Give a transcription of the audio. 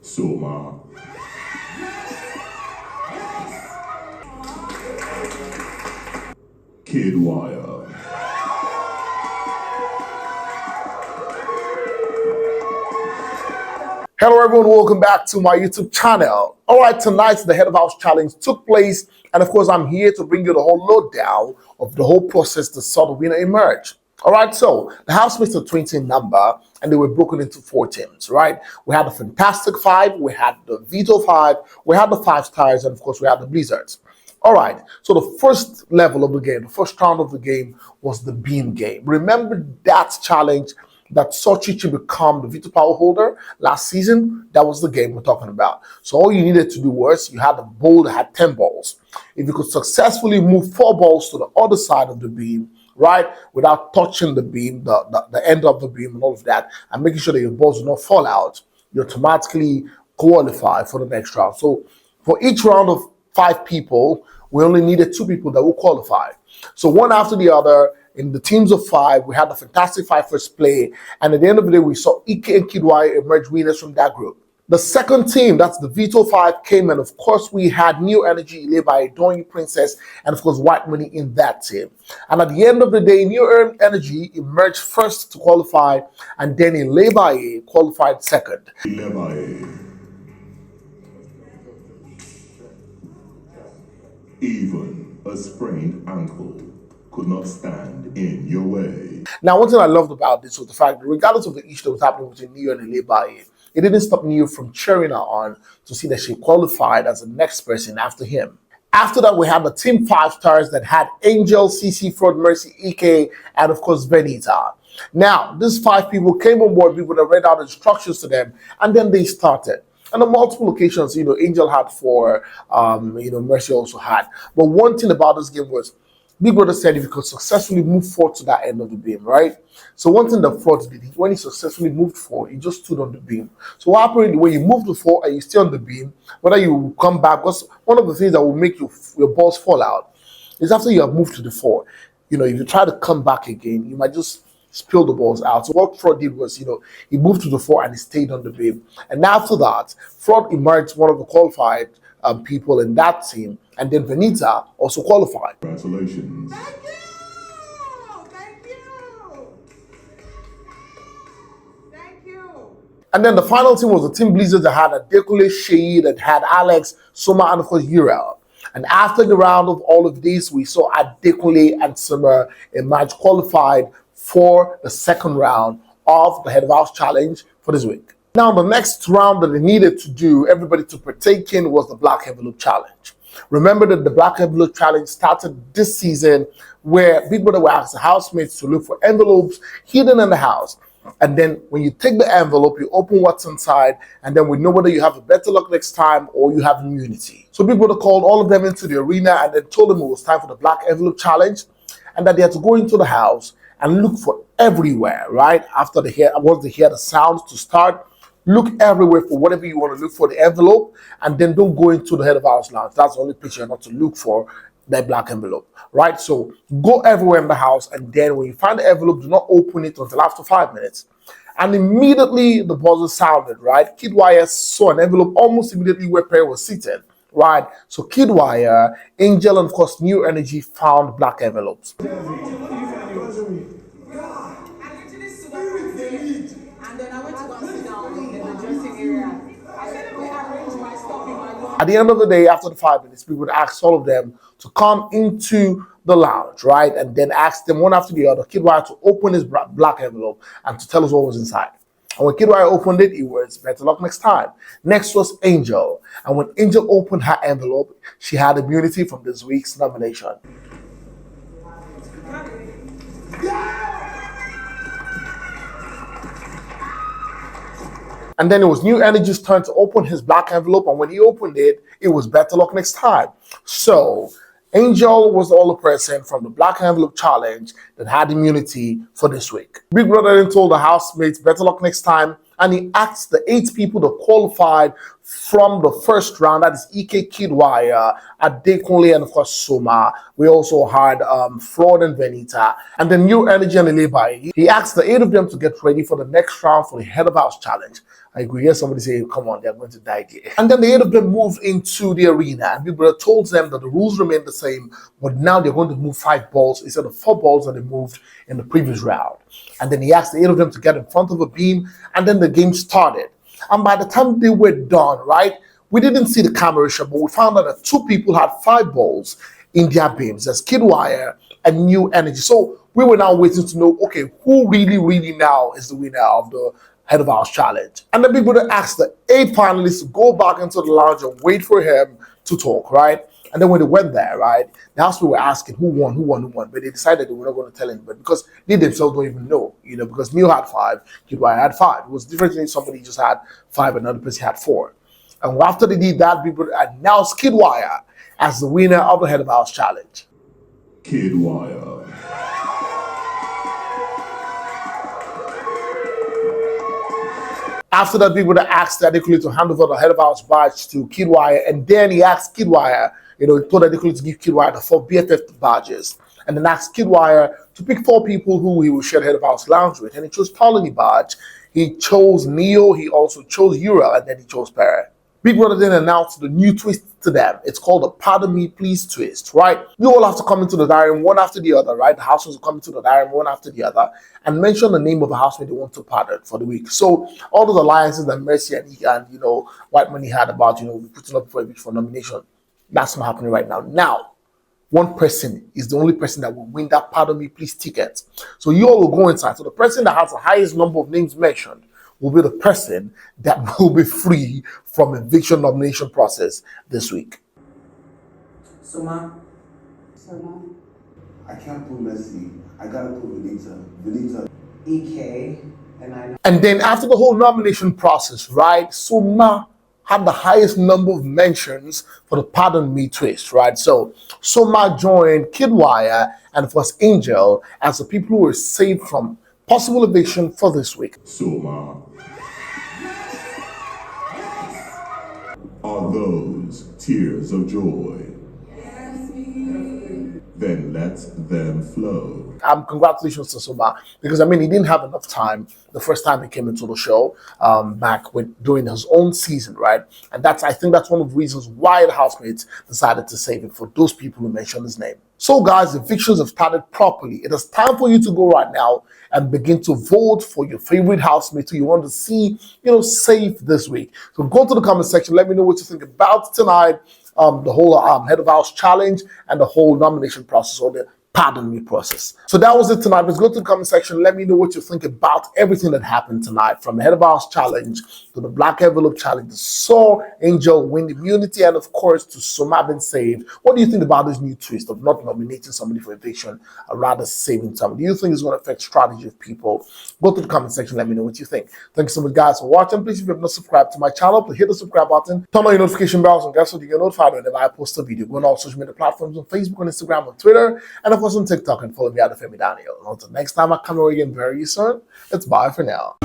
Soma, Kiddwaya. Hello everyone, welcome back to my YouTube channel. Alright, tonight the Head of House Challenge took place, and of course I'm here to bring you the whole lowdown of the whole process to saw the winner emerge. Alright, so the housemates are 20 in number and they were broken into 4 teams, right? We had the Fantastic Five, we had the Veto Five, we had the 5 Stars, and of course we had the Blizzards. Alright, so the first level of the game, the first round of the game was the beam game. Remember that challenge that saw Chichi become the veto power holder last season? That was the game we're talking about. So all you needed to do was you had a bowl that had 10 balls. If you could successfully move 4 balls to the other side of the beam, right, without touching the beam, the end of the beam and all of that, and making sure that your balls do not fall out, you automatically qualify for the next round. So for each round of 5 people, we only needed 2 people that will qualify. So one after the other, in the teams of 5, we had the Fantastic Five first play, and at the end of the day, we saw Ike and Kiddwaya emerge winners from that group. The second team, that's the Veto 5, came, and of course, we had New Energy led by Doing Princess, and of course, White Money in that team. And at the end of the day, New Energy emerged first to qualify, and then Bbnaija qualified second. Even a sprained ankle could not stand in your way. Now, one thing I loved about this was the fact that regardless of the issue that was happening between Neo and Bbnaija, it didn't stop Neo from cheering her on to see that she qualified as the next person after him. After that, we had the team 5 stars that had Angel, CC, Fraud, Mercy, Ike, and of course Bbnaija. Now, these 5 people came on board, people that read out instructions to them, and then they started. And on multiple occasions, Angel had 4, Mercy also had. But one thing about this game was, Big Brother said if you could successfully move forward to that end of the beam, right? So one thing that Fraud did, when he successfully moved forward, he just stood on the beam. So what happened when you move to 4 and you stay on the beam, whether you come back, because one of the things that will make your balls fall out is after you have moved to the 4, if you try to come back again, you might just spill the balls out. So what Fraud did was, he moved to the 4 and he stayed on the beam. And after that, Fraud emerged one of the qualified people in that team, and then Bbnaija also qualified. Congratulations. Thank you! Thank you! Thank you! And then the final team was the team Blizzard that had Adekunle, Sheyi, that had Alex, Soma, and of course Uriel. And after the round of all of these, we saw Adekunle and Soma emerge qualified for the second round of the Head of House Challenge for this week. Now, the next round that they needed to do, everybody to partake in, was the Black Envelope Challenge. Remember that the Black Envelope Challenge started this season where Big Brother will ask the housemates to look for envelopes hidden in the house. And then when you take the envelope, you open what's inside, and then we know whether you have a better luck next time or you have immunity. So Big Brother called all of them into the arena and then told them it was time for the Black Envelope Challenge, and that they had to go into the house and look for everywhere, right? Once they hear the sounds to start, look everywhere for whatever you want to look for, the envelope, and then don't go into the Head of House Lounge. That's the only place you're not to look for that black envelope, right? So go everywhere in the house, and then when you find the envelope, do not open it until after 5 minutes. And immediately the buzzer sounded, right? Kiddwaya saw an envelope almost immediately where Perry was seated, right? So Kiddwaya, Angel, and of course New Energy found black envelopes. At the end of the day, after the 5 minutes, we would ask all of them to come into the lounge, right? And then ask them one after the other, Kiddwaya to open his black envelope and to tell us what was inside. And when Kiddwaya opened it, it was better luck next time. Next was Angel. And when Angel opened her envelope, she had immunity from this week's nomination. And then it was New Energy's turn to open his black envelope, and when he opened it, it was better luck next time. So Angel was the only person from the Black Envelope Challenge that had immunity for this week. Big Brother then told the housemates better luck next time, and he asked the 8 people that qualified from the first round, that is Ike, Kiddwaya, Adekunle, and of course Soma. We also had Fraud and Bbnaija, and then New Energy and Bbnaija. He asked the 8 of them to get ready for the next round for the Head of House Challenge. Like we hear somebody say, come on, they're going to die here. And then the 8 of them moved into the arena, and Big Brother told them that the rules remain the same, but now they're going to move 5 balls instead of 4 balls that they moved in the previous round. And then he asked the 8 of them to get in front of a beam, and then the game started. And by the time they were done, right, we didn't see the camera shot, but we found out that 2 people had 5 balls in their beams. There's Kiddwaya and New Energy. So we were now waiting to know, okay, who really now is the winner of the Head of House Challenge. And the Big Brother asked the 8 finalists to go back into the lounge and wait for him to talk, right? And then when they went there, right, the house people were asking who won, but they decided they were not going to tell anybody because they themselves don't even know, because Neil had 5, Kiddwaya had 5. It was different than somebody just had 5 and another person had 4. And after they did that, Big Brother announced Kiddwaya as the winner of the Head of House Challenge. Kiddwaya. After that, Big Brother asked Adekunle to hand over the Head of House badge to Kiddwaya, and then he asked Kiddwaya, he told Adekunle to give Kiddwaya the 4 BFF badges, and then asked Kiddwaya to pick 4 people who he would share the Head of House lounge with, and he chose Colony badge, he chose Neo, he also chose Uriel, and then he chose Pere. Big Brother then announced the new twist to them. It's called the Pardon Me Please twist, right? You all have to come into the diary room one after the other, right? The housemaids will come into the diary room one after the other and mention the name of a housemate they want to pardon for the week. So all those alliances that Mercy and White Money had about, putting up for nomination, that's not happening right now. Now, one person is the only person that will win that Pardon Me Please ticket. So you all will go inside. So the person that has the highest number of names mentioned will be the person that will be free from eviction nomination process this week. Soma. I can't put Mercy. I gotta put Bbnaija. EK. And then after the whole nomination process, right, Soma had the highest number of mentions for the Pardon Me twist, right? So Soma joined Kiddwaya and of course Angel as the people who were saved from possible eviction for this week. Soma. Are those tears of joy? Then let them flow. Congratulations to Soma, because he didn't have enough time the first time he came into the show back during his own season, right? And I think that's one of the reasons why the housemates decided to save him, for those people who mentioned his name. So guys, evictions have started properly. It is time for you to go right now and begin to vote for your favorite housemate who you want to see, safe this week. So go to the comment section, let me know what you think about tonight, the whole Head of House Challenge and the whole nomination process, or the Pardon Me process. So that was it tonight. Let's go to the comment section. Let me know what you think about everything that happened tonight, from the Head of House Challenge to the Black Envelope Challenge, to Saw Angel win immunity, and of course to Soma being saved. What do you think about this new twist of not nominating somebody for eviction, or rather saving somebody? Do you think it's going to affect strategy of people? Go to the comment section. Let me know what you think. Thank you so much, guys, for watching. Please, if you have not subscribed to my channel, please hit the subscribe button, turn on your notification bells, and guess what? You get notified whenever I post a video. Go on all social media platforms on Facebook, on Instagram, on Twitter, and of course on TikTok, and follow me at Olufemi. Until next time I come over again very soon, it's bye for now.